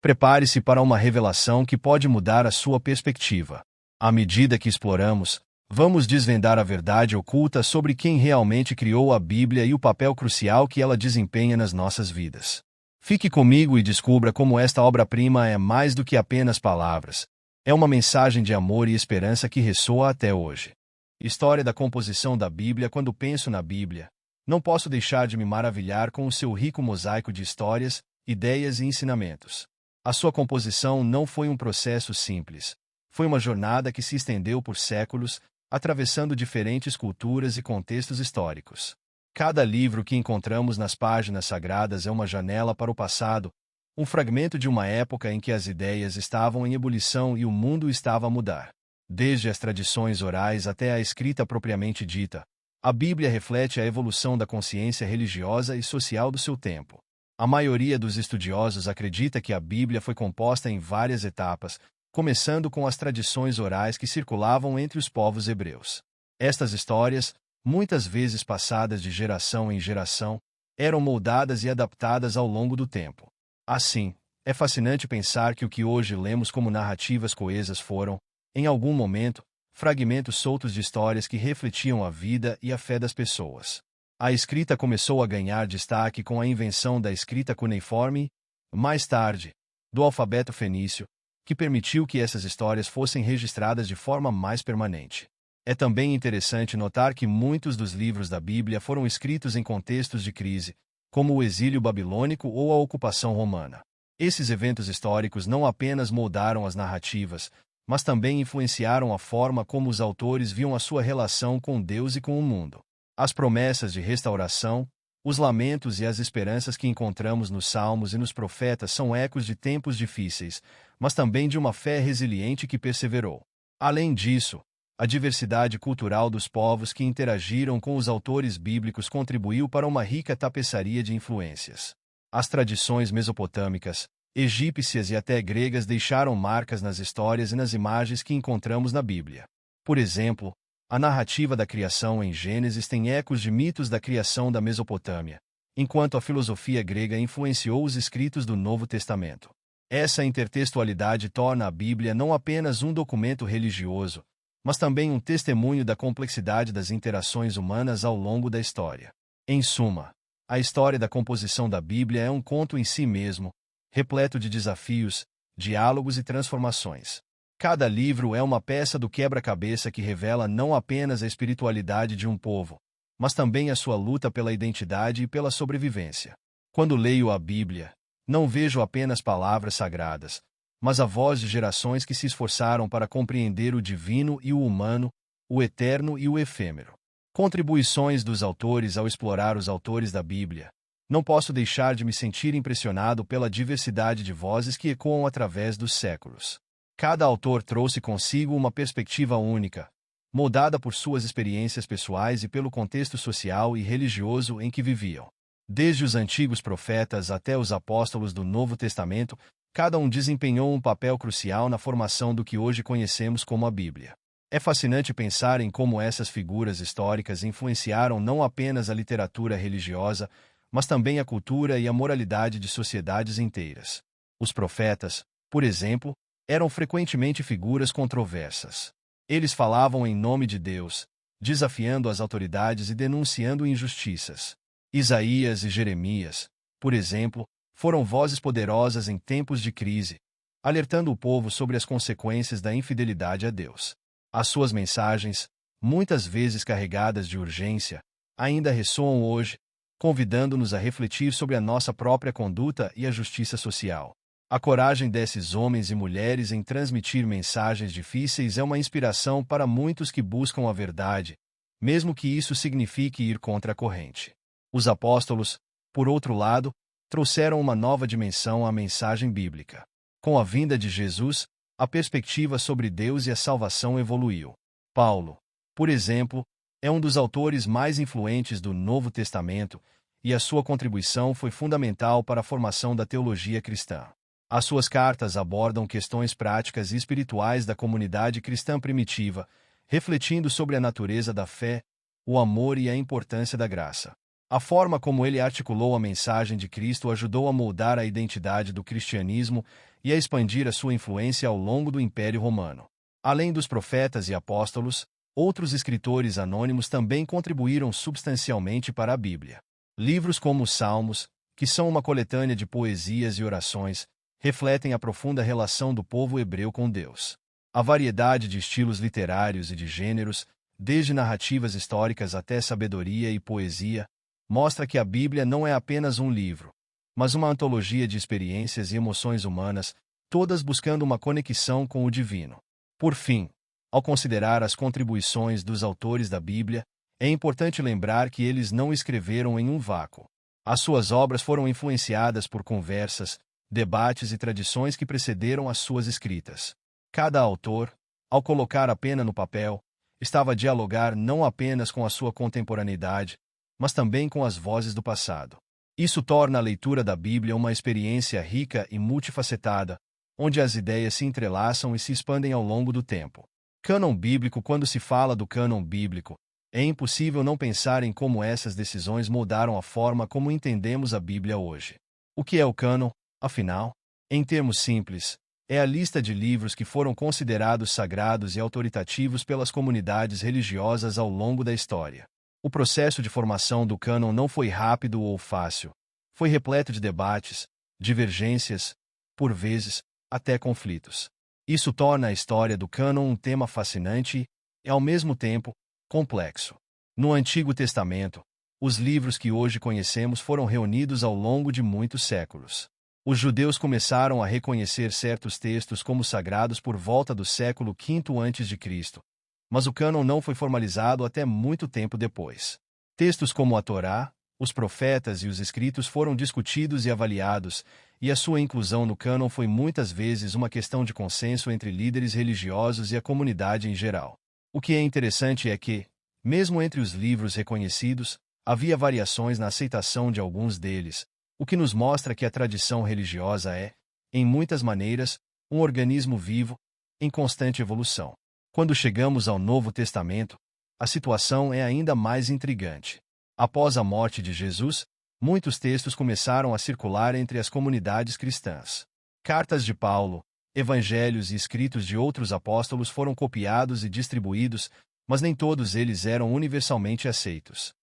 Prepare-se para uma revelação que pode mudar a sua perspectiva. À medida que exploramos, vamos desvendar a verdade oculta sobre quem realmente criou a Bíblia e o papel crucial que ela desempenha nas nossas vidas. Fique comigo e descubra como esta obra-prima é mais do que apenas palavras. É uma mensagem de amor e esperança que ressoa até hoje. História da composição da Bíblia. Quando penso na Bíblia, não posso deixar de me maravilhar com o seu rico mosaico de histórias, ideias e ensinamentos. A sua composição não foi um processo simples. Foi uma jornada que se estendeu por séculos, atravessando diferentes culturas e contextos históricos. Cada livro que encontramos nas páginas sagradas é uma janela para o passado, um fragmento de uma época em que as ideias estavam em ebulição e o mundo estava a mudar. Desde as tradições orais até a escrita propriamente dita, a Bíblia reflete a evolução da consciência religiosa e social do seu tempo. A maioria dos estudiosos acredita que a Bíblia foi composta em várias etapas, começando com as tradições orais que circulavam entre os povos hebreus. Estas histórias, muitas vezes passadas de geração em geração, eram moldadas e adaptadas ao longo do tempo. Assim, é fascinante pensar que o que hoje lemos como narrativas coesas foram, em algum momento, fragmentos soltos de histórias que refletiam a vida e a fé das pessoas. A escrita começou a ganhar destaque com a invenção da escrita cuneiforme, mais tarde, do alfabeto fenício, que permitiu que essas histórias fossem registradas de forma mais permanente. É também interessante notar que muitos dos livros da Bíblia foram escritos em contextos de crise, como o exílio babilônico ou a ocupação romana. Esses eventos históricos não apenas moldaram as narrativas, mas também influenciaram a forma como os autores viam a sua relação com Deus e com o mundo. As promessas de restauração, os lamentos e as esperanças que encontramos nos Salmos e nos Profetas são ecos de tempos difíceis, mas também de uma fé resiliente que perseverou. Além disso, a diversidade cultural dos povos que interagiram com os autores bíblicos contribuiu para uma rica tapeçaria de influências. As tradições mesopotâmicas, egípcias e até gregas deixaram marcas nas histórias e nas imagens que encontramos na Bíblia. Por exemplo, a narrativa da criação em Gênesis tem ecos de mitos da criação da Mesopotâmia, enquanto a filosofia grega influenciou os escritos do Novo Testamento. Essa intertextualidade torna a Bíblia não apenas um documento religioso, mas também um testemunho da complexidade das interações humanas ao longo da história. Em suma, a história da composição da Bíblia é um conto em si mesmo, repleto de desafios, diálogos e transformações. Cada livro é uma peça do quebra-cabeça que revela não apenas a espiritualidade de um povo, mas também a sua luta pela identidade e pela sobrevivência. Quando leio a Bíblia, não vejo apenas palavras sagradas, mas a voz de gerações que se esforçaram para compreender o divino e o humano, o eterno e o efêmero. Contribuições dos autores ao explorar os autores da Bíblia. Não posso deixar de me sentir impressionado pela diversidade de vozes que ecoam através dos séculos. Cada autor trouxe consigo uma perspectiva única, moldada por suas experiências pessoais e pelo contexto social e religioso em que viviam. Desde os antigos profetas até os apóstolos do Novo Testamento, cada um desempenhou um papel crucial na formação do que hoje conhecemos como a Bíblia. É fascinante pensar em como essas figuras históricas influenciaram não apenas a literatura religiosa, mas também a cultura e a moralidade de sociedades inteiras. Os profetas, por exemplo, eram frequentemente figuras controversas. Eles falavam em nome de Deus, desafiando as autoridades e denunciando injustiças. Isaías e Jeremias, por exemplo, foram vozes poderosas em tempos de crise, alertando o povo sobre as consequências da infidelidade a Deus. As suas mensagens, muitas vezes carregadas de urgência, ainda ressoam hoje, convidando-nos a refletir sobre a nossa própria conduta e a justiça social. A coragem desses homens e mulheres em transmitir mensagens difíceis é uma inspiração para muitos que buscam a verdade, mesmo que isso signifique ir contra a corrente. Os apóstolos, por outro lado, trouxeram uma nova dimensão à mensagem bíblica. Com a vinda de Jesus, a perspectiva sobre Deus e a salvação evoluiu. Paulo, por exemplo, é um dos autores mais influentes do Novo Testamento, e a sua contribuição foi fundamental para a formação da teologia cristã. As suas cartas abordam questões práticas e espirituais da comunidade cristã primitiva, refletindo sobre a natureza da fé, o amor e a importância da graça. A forma como ele articulou a mensagem de Cristo ajudou a moldar a identidade do cristianismo e a expandir a sua influência ao longo do Império Romano. Além dos profetas e apóstolos, outros escritores anônimos também contribuíram substancialmente para a Bíblia. Livros como os Salmos, que são uma coletânea de poesias e orações, refletem a profunda relação do povo hebreu com Deus. A variedade de estilos literários e de gêneros, desde narrativas históricas até sabedoria e poesia, mostra que a Bíblia não é apenas um livro, mas uma antologia de experiências e emoções humanas, todas buscando uma conexão com o divino. Por fim, ao considerar as contribuições dos autores da Bíblia, é importante lembrar que eles não escreveram em um vácuo. As suas obras foram influenciadas por conversas, debates e tradições que precederam as suas escritas. Cada autor, ao colocar a pena no papel, estava a dialogar não apenas com a sua contemporaneidade, mas também com as vozes do passado. Isso torna a leitura da Bíblia uma experiência rica e multifacetada, onde as ideias se entrelaçam e se expandem ao longo do tempo. Cânon bíblico. Quando se fala do cânon bíblico, é impossível não pensar em como essas decisões moldaram a forma como entendemos a Bíblia hoje. O que é o cânon, afinal? Em termos simples, é a lista de livros que foram considerados sagrados e autoritativos pelas comunidades religiosas ao longo da história. O processo de formação do cânon não foi rápido ou fácil. Foi repleto de debates, divergências, por vezes, até conflitos. Isso torna a história do cânon um tema fascinante e, ao mesmo tempo, complexo. No Antigo Testamento, os livros que hoje conhecemos foram reunidos ao longo de muitos séculos. Os judeus começaram a reconhecer certos textos como sagrados por volta do século V a.C., mas o cânon não foi formalizado até muito tempo depois. Textos como a Torá, os profetas e os escritos foram discutidos e avaliados, e a sua inclusão no cânon foi muitas vezes uma questão de consenso entre líderes religiosos e a comunidade em geral. O que é interessante é que, mesmo entre os livros reconhecidos, havia variações na aceitação de alguns deles, o que nos mostra que a tradição religiosa é, em muitas maneiras, um organismo vivo, em constante evolução. Quando chegamos ao Novo Testamento, a situação é ainda mais intrigante. Após a morte de Jesus, muitos textos começaram a circular entre as comunidades cristãs. Cartas de Paulo, evangelhos e escritos de outros apóstolos foram copiados e distribuídos, mas nem todos eles eram universalmente aceitos.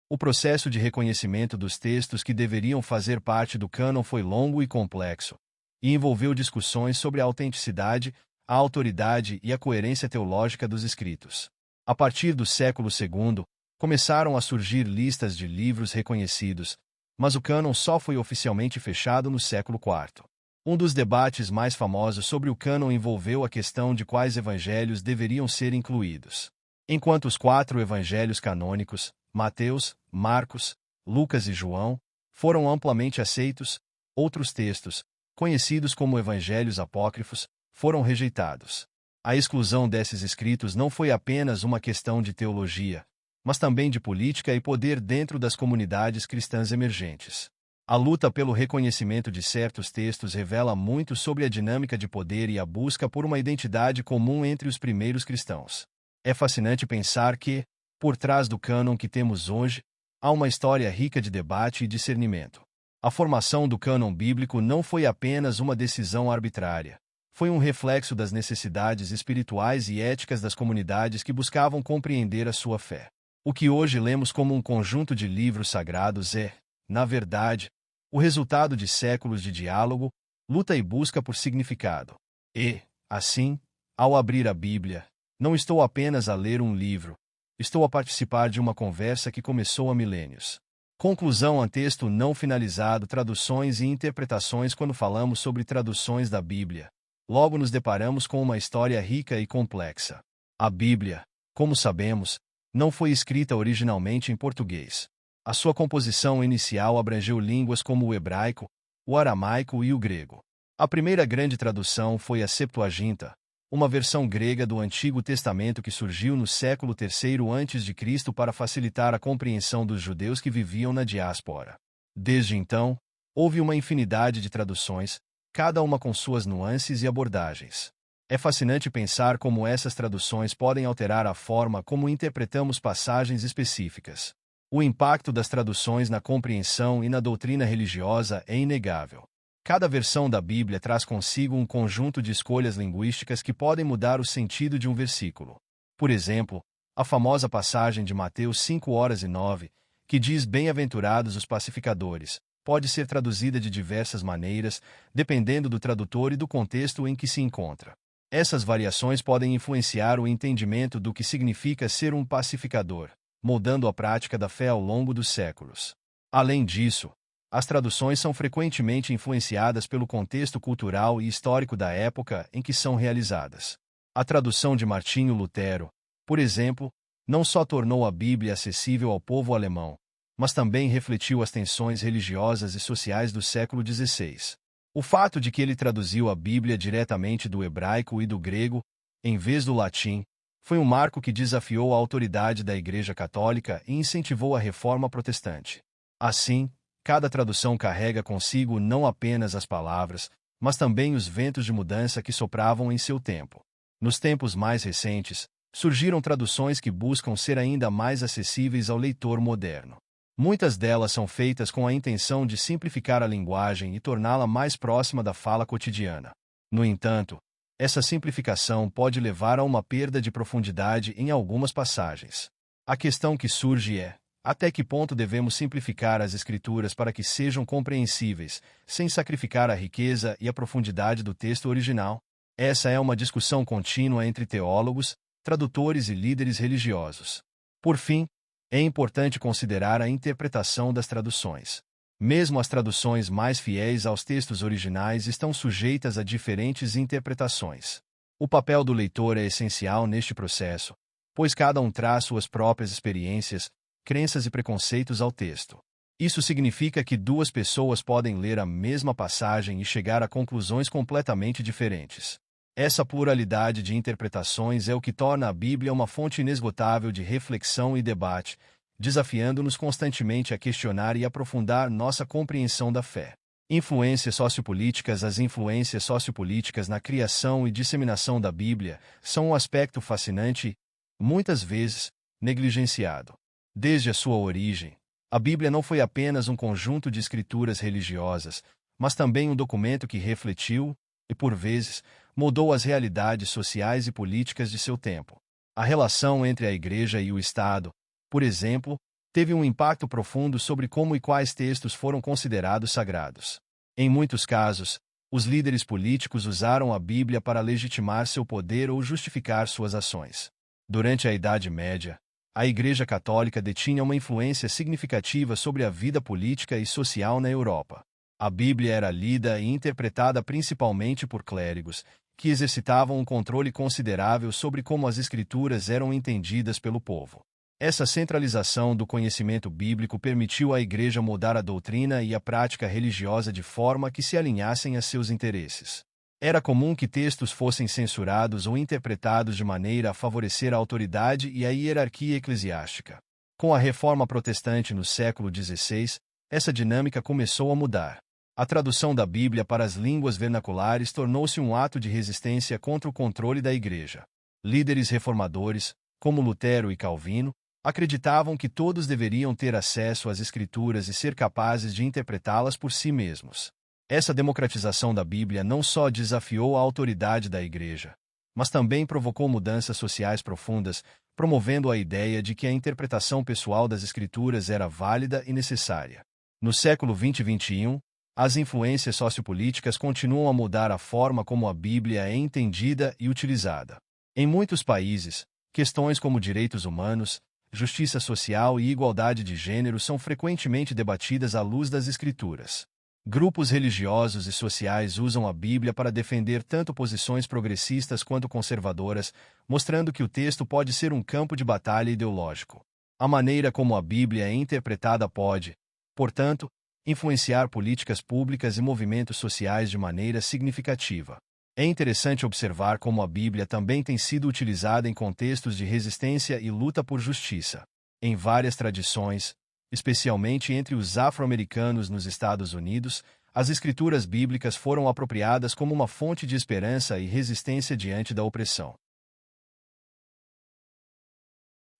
O processo de reconhecimento dos textos que deveriam fazer parte do cânon foi longo e complexo, e envolveu discussões sobre a autenticidade, a autoridade e a coerência teológica dos escritos. A partir do século II, começaram a surgir listas de livros reconhecidos, mas o cânon só foi oficialmente fechado no século IV. Um dos debates mais famosos sobre o cânon envolveu a questão de quais evangelhos deveriam ser incluídos. Enquanto os 4 evangelhos canônicos, Mateus, Marcos, Lucas e João, foram amplamente aceitos, outros textos, conhecidos como evangelhos apócrifos, foram rejeitados. A exclusão desses escritos não foi apenas uma questão de teologia, mas também de política e poder dentro das comunidades cristãs emergentes. A luta pelo reconhecimento de certos textos revela muito sobre a dinâmica de poder e a busca por uma identidade comum entre os primeiros cristãos. É fascinante pensar que, por trás do cânon que temos hoje, há uma história rica de debate e discernimento. A formação do cânon bíblico não foi apenas uma decisão arbitrária. Foi um reflexo das necessidades espirituais e éticas das comunidades que buscavam compreender a sua fé. O que hoje lemos como um conjunto de livros sagrados é, na verdade, o resultado de séculos de diálogo, luta e busca por significado. E, assim, ao abrir a Bíblia, não estou apenas a ler um livro, estou a participar de uma conversa que começou há milênios. Conclusão a texto não finalizado. Traduções e interpretações. Quando falamos sobre traduções da Bíblia, logo nos deparamos com uma história rica e complexa. A Bíblia, como sabemos, não foi escrita originalmente em português. A sua composição inicial abrangeu línguas como o hebraico, o aramaico e o grego. A primeira grande tradução foi a Septuaginta, uma versão grega do Antigo Testamento que surgiu no século III a.C. para facilitar a compreensão dos judeus que viviam na diáspora. Desde então, houve uma infinidade de traduções, cada uma com suas nuances e abordagens. É fascinante pensar como essas traduções podem alterar a forma como interpretamos passagens específicas. O impacto das traduções na compreensão e na doutrina religiosa é inegável. Cada versão da Bíblia traz consigo um conjunto de escolhas linguísticas que podem mudar o sentido de um versículo. Por exemplo, a famosa passagem de Mateus 5:9, que diz "Bem-aventurados os pacificadores", pode ser traduzida de diversas maneiras, dependendo do tradutor e do contexto em que se encontra. Essas variações podem influenciar o entendimento do que significa ser um pacificador, moldando a prática da fé ao longo dos séculos. Além disso, as traduções são frequentemente influenciadas pelo contexto cultural e histórico da época em que são realizadas. A tradução de Martinho Lutero, por exemplo, não só tornou a Bíblia acessível ao povo alemão, mas também refletiu as tensões religiosas e sociais do século XVI. O fato de que ele traduziu a Bíblia diretamente do hebraico e do grego, em vez do latim, foi um marco que desafiou a autoridade da Igreja Católica e incentivou a reforma protestante. Assim, cada tradução carrega consigo não apenas as palavras, mas também os ventos de mudança que sopravam em seu tempo. Nos tempos mais recentes, surgiram traduções que buscam ser ainda mais acessíveis ao leitor moderno. Muitas delas são feitas com a intenção de simplificar a linguagem e torná-la mais próxima da fala cotidiana. No entanto, essa simplificação pode levar a uma perda de profundidade em algumas passagens. A questão que surge é: até que ponto devemos simplificar as Escrituras para que sejam compreensíveis, sem sacrificar a riqueza e a profundidade do texto original? Essa é uma discussão contínua entre teólogos, tradutores e líderes religiosos. Por fim, é importante considerar a interpretação das traduções. Mesmo as traduções mais fiéis aos textos originais estão sujeitas a diferentes interpretações. O papel do leitor é essencial neste processo, pois cada um traz suas próprias experiências, crenças e preconceitos ao texto. Isso significa que duas pessoas podem ler a mesma passagem e chegar a conclusões completamente diferentes. Essa pluralidade de interpretações é o que torna a Bíblia uma fonte inesgotável de reflexão e debate, desafiando-nos constantemente a questionar e aprofundar nossa compreensão da fé. Influências sociopolíticas. As influências sociopolíticas na criação e disseminação da Bíblia são um aspecto fascinante e, muitas vezes, negligenciado. Desde a sua origem, a Bíblia não foi apenas um conjunto de escrituras religiosas, mas também um documento que refletiu, e por vezes, mudou as realidades sociais e políticas de seu tempo. A relação entre a Igreja e o Estado, por exemplo, teve um impacto profundo sobre como e quais textos foram considerados sagrados. Em muitos casos, os líderes políticos usaram a Bíblia para legitimar seu poder ou justificar suas ações. Durante a Idade Média, a Igreja Católica detinha uma influência significativa sobre a vida política e social na Europa. A Bíblia era lida e interpretada principalmente por clérigos, que exercitavam um controle considerável sobre como as Escrituras eram entendidas pelo povo. Essa centralização do conhecimento bíblico permitiu à Igreja moldar a doutrina e a prática religiosa de forma que se alinhassem a seus interesses. Era comum que textos fossem censurados ou interpretados de maneira a favorecer a autoridade e a hierarquia eclesiástica. Com a Reforma Protestante no século XVI, essa dinâmica começou a mudar. A tradução da Bíblia para as línguas vernaculares tornou-se um ato de resistência contra o controle da Igreja. Líderes reformadores, como Lutero e Calvino, acreditavam que todos deveriam ter acesso às Escrituras e ser capazes de interpretá-las por si mesmos. Essa democratização da Bíblia não só desafiou a autoridade da Igreja, mas também provocou mudanças sociais profundas, promovendo a ideia de que a interpretação pessoal das Escrituras era válida e necessária. No século XX e XXI, as influências sociopolíticas continuam a mudar a forma como a Bíblia é entendida e utilizada. Em muitos países, questões como direitos humanos, justiça social e igualdade de gênero são frequentemente debatidas à luz das Escrituras. Grupos religiosos e sociais usam a Bíblia para defender tanto posições progressistas quanto conservadoras, mostrando que o texto pode ser um campo de batalha ideológico. A maneira como a Bíblia é interpretada pode, portanto, influenciar políticas públicas e movimentos sociais de maneira significativa. É interessante observar como a Bíblia também tem sido utilizada em contextos de resistência e luta por justiça. Em várias tradições, especialmente entre os afro-americanos nos Estados Unidos, as escrituras bíblicas foram apropriadas como uma fonte de esperança e resistência diante da opressão.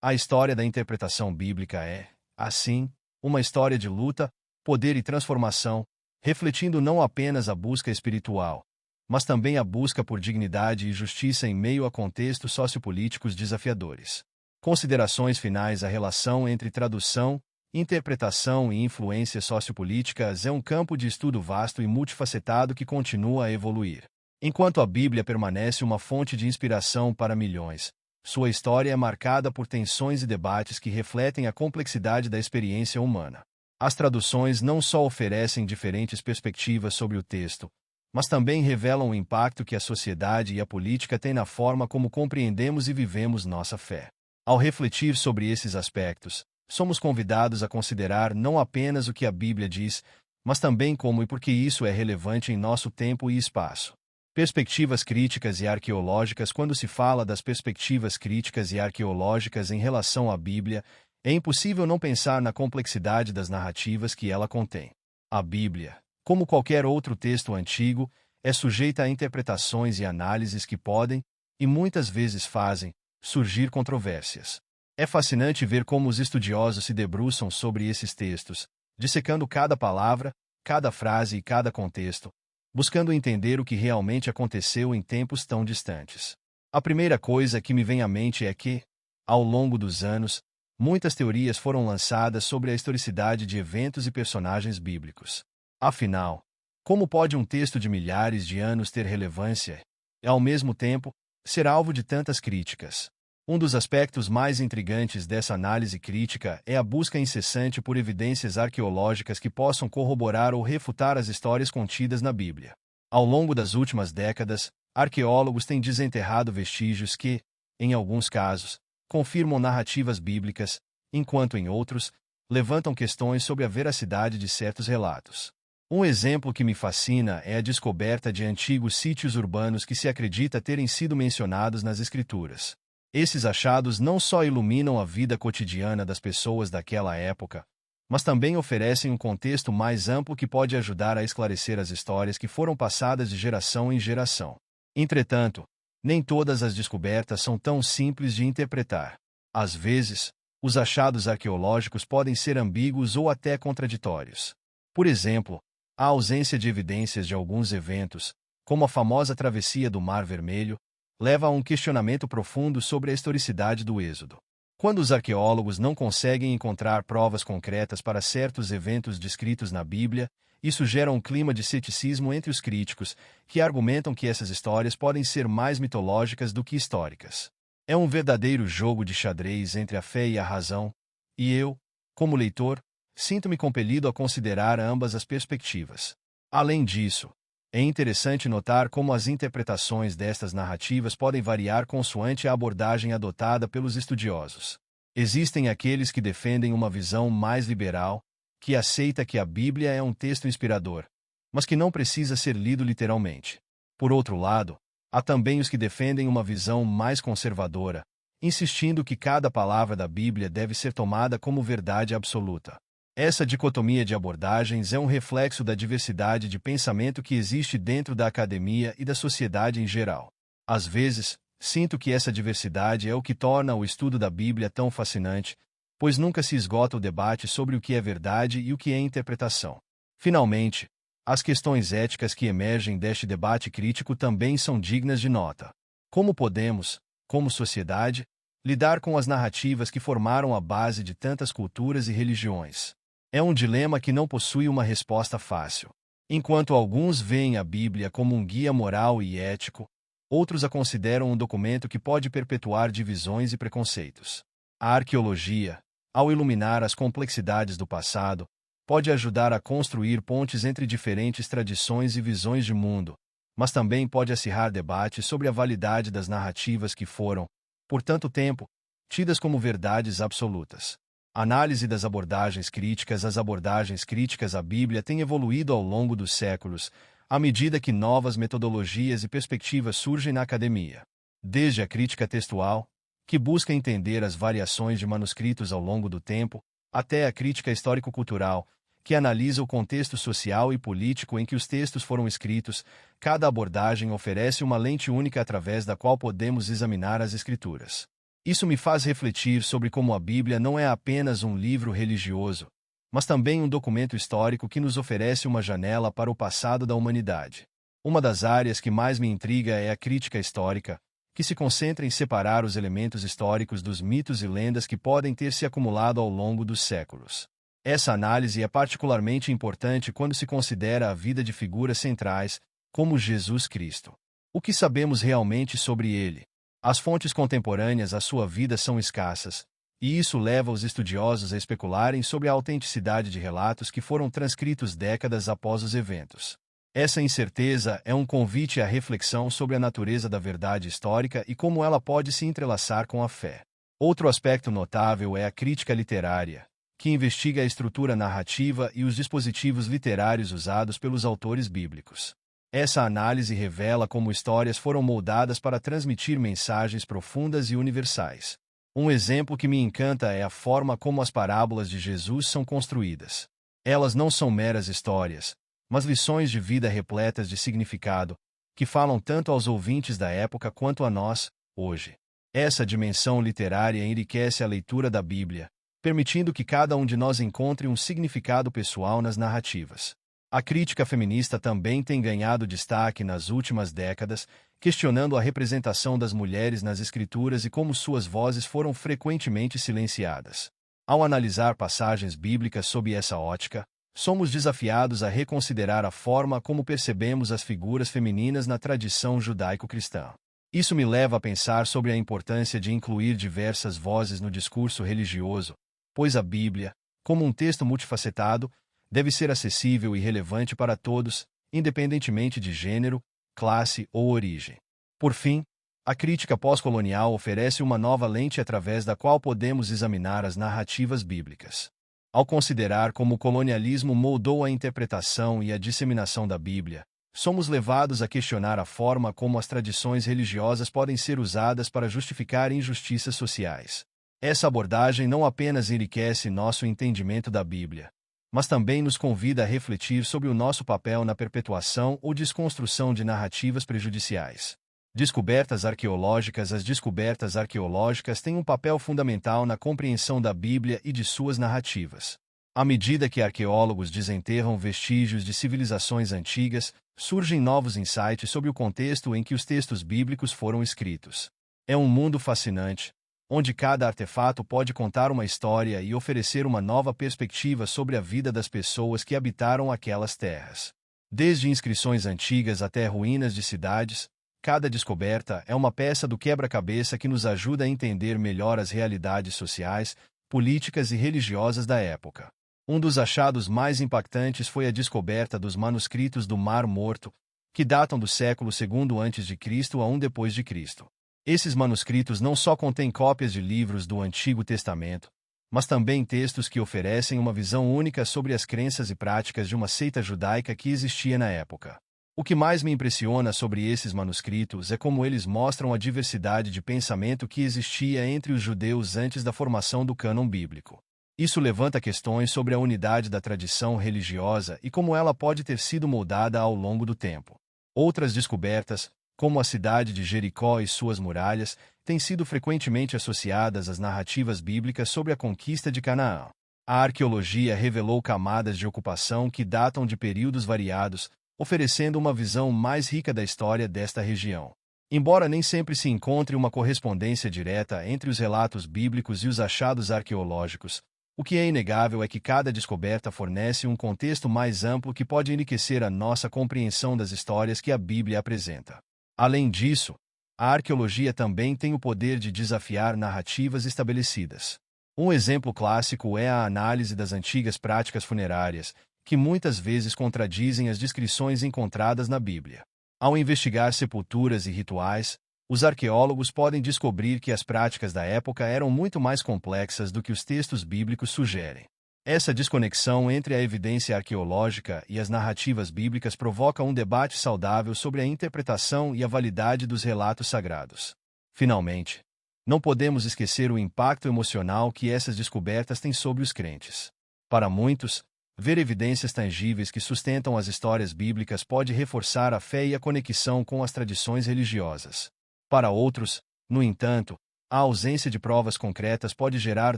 A história da interpretação bíblica é, assim, uma história de luta, poder e transformação, refletindo não apenas a busca espiritual, mas também a busca por dignidade e justiça em meio a contextos sociopolíticos desafiadores. Considerações finais: a relação entre tradução, interpretação e influências sociopolíticas é um campo de estudo vasto e multifacetado que continua a evoluir. Enquanto a Bíblia permanece uma fonte de inspiração para milhões, sua história é marcada por tensões e debates que refletem a complexidade da experiência humana. As traduções não só oferecem diferentes perspectivas sobre o texto, mas também revelam o impacto que a sociedade e a política têm na forma como compreendemos e vivemos nossa fé. Ao refletir sobre esses aspectos, somos convidados a considerar não apenas o que a Bíblia diz, mas também como e por que isso é relevante em nosso tempo e espaço. Perspectivas críticas e arqueológicas. Quando se fala das perspectivas críticas e arqueológicas em relação à Bíblia, é impossível não pensar na complexidade das narrativas que ela contém. A Bíblia, como qualquer outro texto antigo, é sujeita a interpretações e análises que podem, e muitas vezes fazem, surgir controvérsias. É fascinante ver como os estudiosos se debruçam sobre esses textos, dissecando cada palavra, cada frase e cada contexto, buscando entender o que realmente aconteceu em tempos tão distantes. A primeira coisa que me vem à mente é que, ao longo dos anos, muitas teorias foram lançadas sobre a historicidade de eventos e personagens bíblicos. Afinal, como pode um texto de milhares de anos ter relevância e, ao mesmo tempo, ser alvo de tantas críticas? Um dos aspectos mais intrigantes dessa análise crítica é a busca incessante por evidências arqueológicas que possam corroborar ou refutar as histórias contidas na Bíblia. Ao longo das últimas décadas, arqueólogos têm desenterrado vestígios que, em alguns casos, confirmam narrativas bíblicas, enquanto em outros, levantam questões sobre a veracidade de certos relatos. Um exemplo que me fascina é a descoberta de antigos sítios urbanos que se acredita terem sido mencionados nas Escrituras. Esses achados não só iluminam a vida cotidiana das pessoas daquela época, mas também oferecem um contexto mais amplo que pode ajudar a esclarecer as histórias que foram passadas de geração em geração. Entretanto, nem todas as descobertas são tão simples de interpretar. Às vezes, os achados arqueológicos podem ser ambíguos ou até contraditórios. Por exemplo, a ausência de evidências de alguns eventos, como a famosa travessia do Mar Vermelho, leva a um questionamento profundo sobre a historicidade do Êxodo. Quando os arqueólogos não conseguem encontrar provas concretas para certos eventos descritos na Bíblia, isso gera um clima de ceticismo entre os críticos, que argumentam que essas histórias podem ser mais mitológicas do que históricas. É um verdadeiro jogo de xadrez entre a fé e a razão, e eu, como leitor, sinto-me compelido a considerar ambas as perspectivas. Além disso, é interessante notar como as interpretações destas narrativas podem variar consoante a abordagem adotada pelos estudiosos. Existem aqueles que defendem uma visão mais liberal, que aceita que a Bíblia é um texto inspirador, mas que não precisa ser lido literalmente. Por outro lado, há também os que defendem uma visão mais conservadora, insistindo que cada palavra da Bíblia deve ser tomada como verdade absoluta. Essa dicotomia de abordagens é um reflexo da diversidade de pensamento que existe dentro da academia e da sociedade em geral. Às vezes, sinto que essa diversidade é o que torna o estudo da Bíblia tão fascinante, pois nunca se esgota o debate sobre o que é verdade e o que é interpretação. Finalmente, as questões éticas que emergem deste debate crítico também são dignas de nota. Como podemos, como sociedade, lidar com as narrativas que formaram a base de tantas culturas e religiões? É um dilema que não possui uma resposta fácil. Enquanto alguns veem a Bíblia como um guia moral e ético, outros a consideram um documento que pode perpetuar divisões e preconceitos. A arqueologia, ao iluminar as complexidades do passado, pode ajudar a construir pontes entre diferentes tradições e visões de mundo, mas também pode acirrar debates sobre a validade das narrativas que foram, por tanto tempo, tidas como verdades absolutas. Análise das abordagens críticas. As abordagens críticas à Bíblia têm evoluído ao longo dos séculos, à medida que novas metodologias e perspectivas surgem na academia. Desde a crítica textual, que busca entender as variações de manuscritos ao longo do tempo, até a crítica histórico-cultural, que analisa o contexto social e político em que os textos foram escritos, cada abordagem oferece uma lente única através da qual podemos examinar as Escrituras. Isso me faz refletir sobre como a Bíblia não é apenas um livro religioso, mas também um documento histórico que nos oferece uma janela para o passado da humanidade. Uma das áreas que mais me intriga é a crítica histórica, que se concentra em separar os elementos históricos dos mitos e lendas que podem ter se acumulado ao longo dos séculos. Essa análise é particularmente importante quando se considera a vida de figuras centrais, como Jesus Cristo. O que sabemos realmente sobre ele? As fontes contemporâneas à sua vida são escassas, e isso leva os estudiosos a especularem sobre a autenticidade de relatos que foram transcritos décadas após os eventos. Essa incerteza é um convite à reflexão sobre a natureza da verdade histórica e como ela pode se entrelaçar com a fé. Outro aspecto notável é a crítica literária, que investiga a estrutura narrativa e os dispositivos literários usados pelos autores bíblicos. Essa análise revela como histórias foram moldadas para transmitir mensagens profundas e universais. Um exemplo que me encanta é a forma como as parábolas de Jesus são construídas. Elas não são meras histórias, mas lições de vida repletas de significado, que falam tanto aos ouvintes da época quanto a nós, hoje. Essa dimensão literária enriquece a leitura da Bíblia, permitindo que cada um de nós encontre um significado pessoal nas narrativas. A crítica feminista também tem ganhado destaque nas últimas décadas, questionando a representação das mulheres nas escrituras e como suas vozes foram frequentemente silenciadas. Ao analisar passagens bíblicas sob essa ótica, somos desafiados a reconsiderar a forma como percebemos as figuras femininas na tradição judaico-cristã. Isso me leva a pensar sobre a importância de incluir diversas vozes no discurso religioso, pois a Bíblia, como um texto multifacetado, deve ser acessível e relevante para todos, independentemente de gênero, classe ou origem. Por fim, a crítica pós-colonial oferece uma nova lente através da qual podemos examinar as narrativas bíblicas. Ao considerar como o colonialismo moldou a interpretação e a disseminação da Bíblia, somos levados a questionar a forma como as tradições religiosas podem ser usadas para justificar injustiças sociais. Essa abordagem não apenas enriquece nosso entendimento da Bíblia, mas também nos convida a refletir sobre o nosso papel na perpetuação ou desconstrução de narrativas prejudiciais. Descobertas arqueológicas. As descobertas arqueológicas têm um papel fundamental na compreensão da Bíblia e de suas narrativas. À medida que arqueólogos desenterram vestígios de civilizações antigas, surgem novos insights sobre o contexto em que os textos bíblicos foram escritos. É um mundo fascinante, onde cada artefato pode contar uma história e oferecer uma nova perspectiva sobre a vida das pessoas que habitaram aquelas terras. Desde inscrições antigas até ruínas de cidades, cada descoberta é uma peça do quebra-cabeça que nos ajuda a entender melhor as realidades sociais, políticas e religiosas da época. Um dos achados mais impactantes foi a descoberta dos manuscritos do Mar Morto, que datam do século II a. a. d.C. Esses manuscritos não só contêm cópias de livros do Antigo Testamento, mas também textos que oferecem uma visão única sobre as crenças e práticas de uma seita judaica que existia na época. O que mais me impressiona sobre esses manuscritos é como eles mostram a diversidade de pensamento que existia entre os judeus antes da formação do cânon bíblico. Isso levanta questões sobre a unidade da tradição religiosa e como ela pode ter sido moldada ao longo do tempo. Outras descobertas, como a cidade de Jericó e suas muralhas, têm sido frequentemente associadas às narrativas bíblicas sobre a conquista de Canaã. A arqueologia revelou camadas de ocupação que datam de períodos variados, oferecendo uma visão mais rica da história desta região. Embora nem sempre se encontre uma correspondência direta entre os relatos bíblicos e os achados arqueológicos, o que é inegável é que cada descoberta fornece um contexto mais amplo que pode enriquecer a nossa compreensão das histórias que a Bíblia apresenta. Além disso, a arqueologia também tem o poder de desafiar narrativas estabelecidas. Um exemplo clássico é a análise das antigas práticas funerárias, que muitas vezes contradizem as descrições encontradas na Bíblia. Ao investigar sepulturas e rituais, os arqueólogos podem descobrir que as práticas da época eram muito mais complexas do que os textos bíblicos sugerem. Essa desconexão entre a evidência arqueológica e as narrativas bíblicas provoca um debate saudável sobre a interpretação e a validade dos relatos sagrados. Finalmente, não podemos esquecer o impacto emocional que essas descobertas têm sobre os crentes. Para muitos, ver evidências tangíveis que sustentam as histórias bíblicas pode reforçar a fé e a conexão com as tradições religiosas. Para outros, no entanto, A ausência de provas concretas pode gerar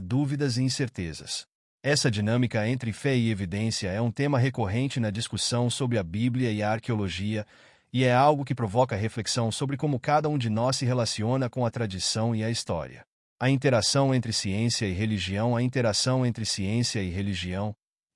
dúvidas e incertezas. Essa dinâmica entre fé e evidência é um tema recorrente na discussão sobre a Bíblia e a arqueologia, e é algo que provoca reflexão sobre como cada um de nós se relaciona com a tradição e a história. A interação entre ciência e religião,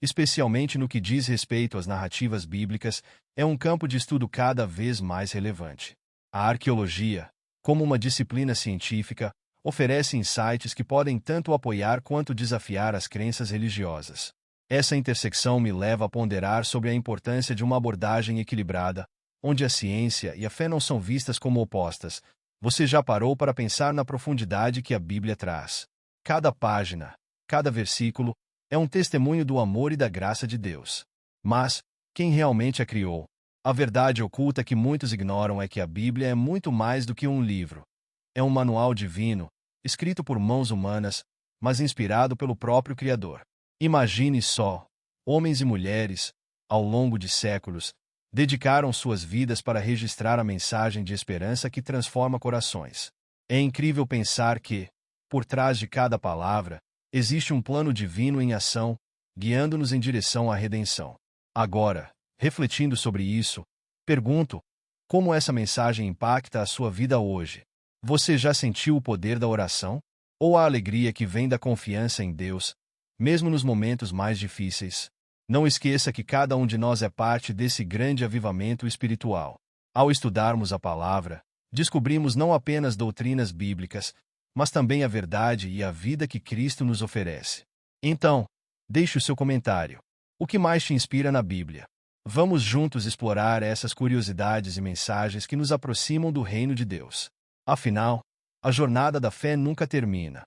especialmente no que diz respeito às narrativas bíblicas, é um campo de estudo cada vez mais relevante. A arqueologia, como uma disciplina científica, oferece insights que podem tanto apoiar quanto desafiar as crenças religiosas. Essa intersecção me leva a ponderar sobre a importância de uma abordagem equilibrada, onde a ciência e a fé não são vistas como opostas. Você já parou para pensar na profundidade que a Bíblia traz? Cada página, cada versículo, é um testemunho do amor e da graça de Deus. Mas, quem realmente a criou? A verdade oculta que muitos ignoram é que a Bíblia é muito mais do que um livro. É um manual divino, escrito por mãos humanas, mas inspirado pelo próprio Criador. Imagine só, homens e mulheres, ao longo de séculos, dedicaram suas vidas para registrar a mensagem de esperança que transforma corações. É incrível pensar que, por trás de cada palavra, existe um plano divino em ação, guiando-nos em direção à redenção. Agora, refletindo sobre isso, pergunto: como essa mensagem impacta a sua vida hoje? Você já sentiu o poder da oração? Ou a alegria que vem da confiança em Deus, mesmo nos momentos mais difíceis? Não esqueça que cada um de nós é parte desse grande avivamento espiritual. Ao estudarmos a palavra, descobrimos não apenas doutrinas bíblicas, mas também a verdade e a vida que Cristo nos oferece. Então, deixe o seu comentário. O que mais te inspira na Bíblia? Vamos juntos explorar essas curiosidades e mensagens que nos aproximam do reino de Deus. Afinal, a jornada da fé nunca termina.